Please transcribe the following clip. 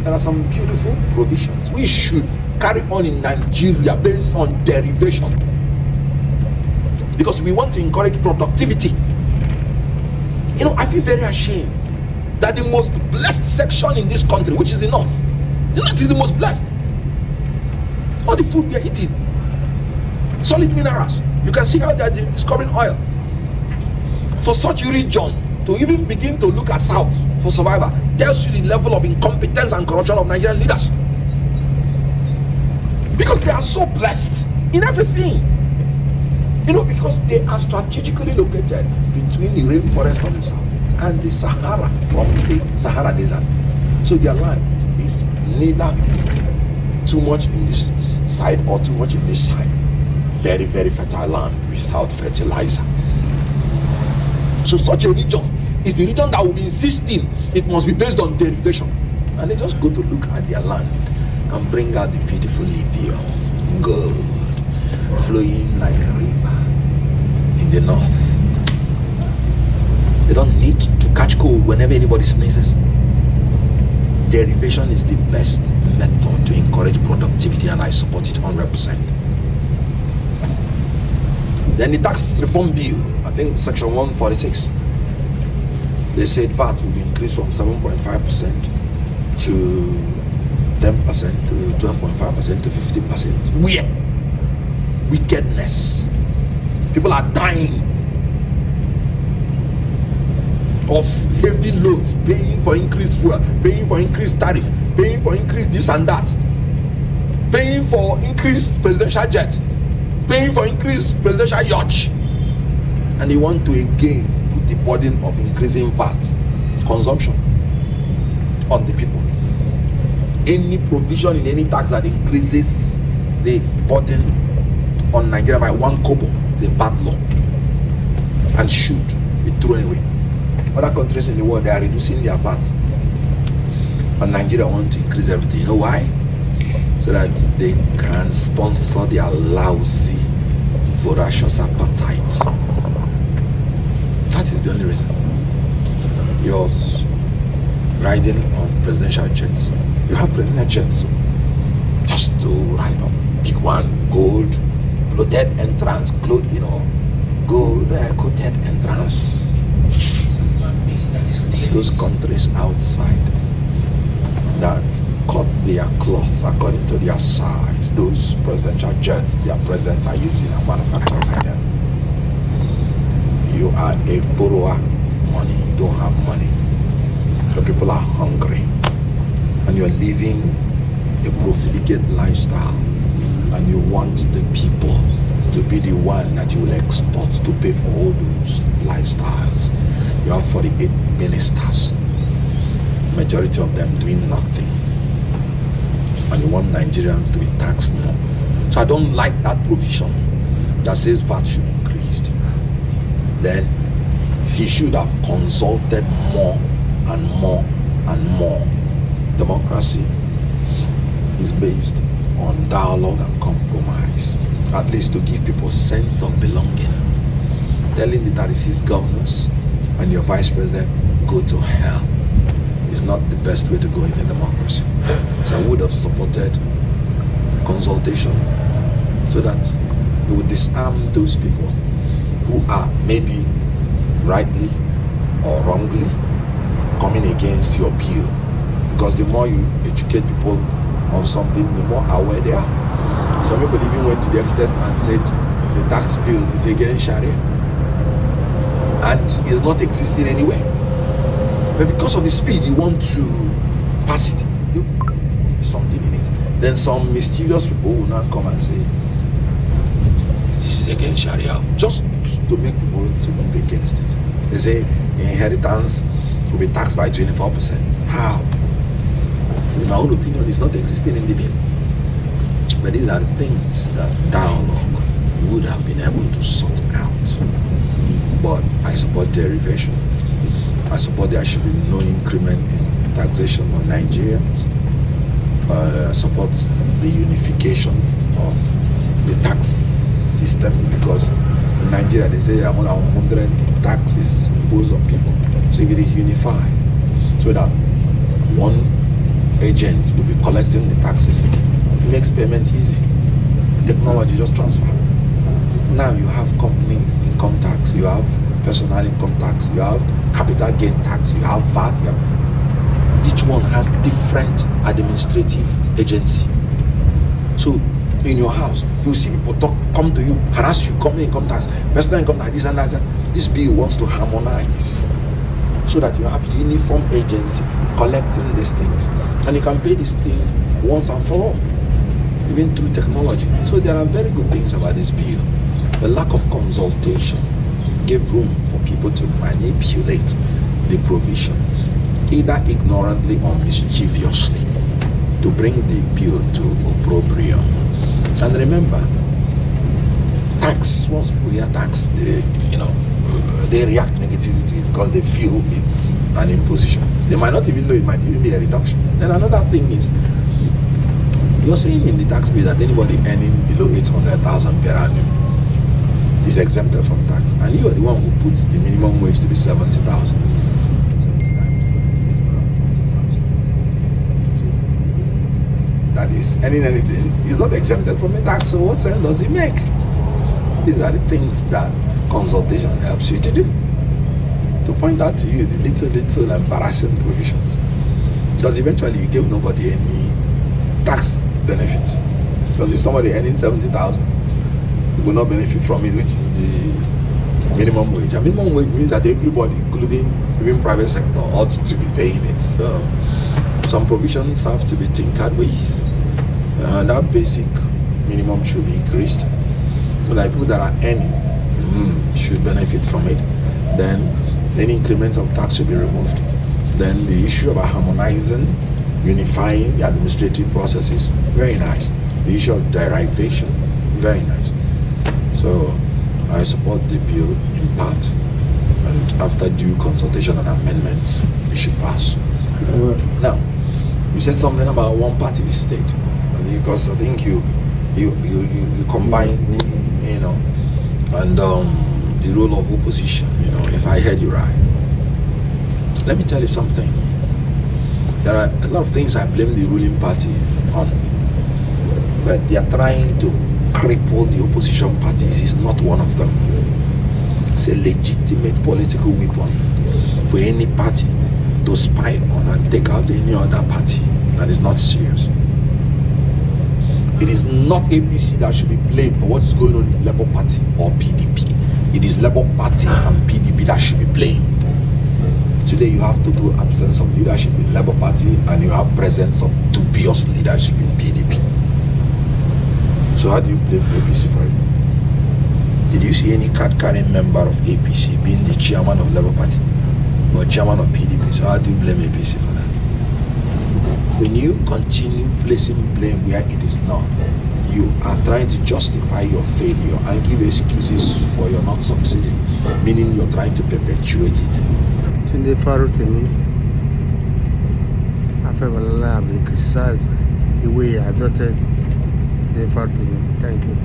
There are some beautiful provisions we should carry on in Nigeria based on derivation, because we want to encourage productivity. You know, I feel very ashamed that the most blessed section in this country, which is the north is the most blessed. All the food we are eating, solid minerals. You can see how they are discovering oil. For such a region to even begin to look at south for survival tells you the level of incompetence and corruption of Nigerian leaders, because they are so blessed in everything. You know, because they are strategically located between the rainforest of the south and the Sahara from the Sahara desert. So their land is neither too much in this side or too much in this side. Very, very fertile land without fertilizer. So such a region is the region that will be insisting it must be based on derivation. And they just go to look at their land and bring out the beautiful lithium, gold, flowing like a river in the north. They don't need to catch cold whenever anybody sneezes. Derivation is the best method to encourage productivity, and I support it 100%. Then the tax reform bill, I think section 146, they said VAT will be increased from 7.5% to 10% to 12.5% to 15%. Where? Wickedness. People are dying of heavy loads, paying for increased fuel, paying for increased tariff, paying for increased this and that, paying for increased presidential jets, paying for increased presidential yacht, and they want to again put the burden of increasing VAT consumption on the people. Any provision in any tax that increases the burden on Nigeria by 1 kobo is a bad law and should be thrown away. Other countries in the world, they are reducing their VAT, and Nigeria want to increase everything. You know why? So that they can sponsor their lousy, voracious appetites. That is the only reason. Yours riding on presidential jets. You have presidential jets, so just to ride on big one, gold, bloated entrance, gold coated entrance. Those countries outside that cut their cloth according to their size, those presidential jets their presidents are using and manufactured by them. You are a borrower of money, you don't have money. The people are hungry, and you're living a profligate lifestyle, and you want the people to be the one that you will export to pay for all those lifestyles. You have 48 ministers, majority of them doing nothing, and you want Nigerians to be taxed more. So I don't like that provision that says VAT should be increased. Then he should have consulted more and more and more. Democracy is based on dialogue and compromise, at least to give people sense of belonging. Telling the 36 governors and your vice president go to hell is not the best way to go in a democracy. So I would have supported consultation so that we would disarm those people who are maybe rightly or wrongly coming against your bill. Because the more you educate people on something, the more aware they are. Some people even went to the extent and said the tax bill is against Sharia and is not existing anywhere. But because of the speed you want to pass it, there will be something in it. Then some mischievous people will now come and say this is against Sharia, just to make people to move against it. They say inheritance will be taxed by 24%. How? In my own opinion, it's not existing in the bill. But these are the things that dialogue would have been able to sort out. But I support derivation. I support there should be no increment in taxation on Nigerians. I support the unification of the tax system, because in Nigeria they say more than 100 taxes imposed on people. So if it is unified, so that one agents will be collecting the taxes. It makes payment easy. Technology just transfer. Now you have companies income tax, you have personal income tax, you have capital gain tax, you have VAT. Each one has different administrative agency. So in your house, you see people come to you, harass you, company income tax, personal income tax, this and that. This bill wants to harmonize so that you have uniform agency collecting these things, and you can pay this thing once and for all, even through technology. So there are very good things about this bill. The lack of consultation gave room for people to manipulate the provisions, either ignorantly or mischievously, to bring the bill to opprobrium. And remember, tax, once we hear tax, they react negatively to it because they feel it's an imposition. They might not even know it might even be a reduction. Then another thing is, you're saying in the tax bill that anybody earning below 800,000 per annum is exempted from tax, and you are the one who puts the minimum wage to be 70,000. 70 times 12 is around 40,000. So that is earning anything is not exempted from the tax. So what sense does it make? These are the things that consultation helps you to do, to point out to you the little embarrassing provisions, because eventually you give nobody any tax benefits. Because if somebody earning 70,000 will not benefit from it, which is the minimum wage. And minimum wage means that everybody, including even private sector, ought to be paying it. So some provisions have to be tinkered with, and that basic minimum should be increased. But like people that are earning should benefit from it. Then any increment of tax should be removed. Then the issue about harmonizing, unifying the administrative processes, very nice. The issue of derivation, very nice. So I support the bill in part, and after due consultation and amendments, it should pass. Now, you said something about one party state, because I think you combined and the role of opposition, if I heard you right. Let me tell you something. There are a lot of things I blame the ruling party on, but they are trying to cripple the opposition parties. Is not one of them. It's a legitimate political weapon for any party to spy on and take out any other party that is not serious. It is not APC that should be blamed for what is going on in Labour Party or PDP. It is Labour Party and PDP that should be blamed. Today you have total absence of leadership in Labour Party, and you have presence of dubious leadership in PDP. So how do you blame APC for it? Did you see any card-carrying member of APC being the chairman of Labour Party or chairman of PDP? So how do you blame APC for that? When you continue placing blame where it is not, you are trying to justify your failure and give excuses for your not succeeding, meaning you're trying to perpetuate it. Dele Farotimi, AFE Babalola, have been criticized the way I adopted Dele Farotimi. Thank you.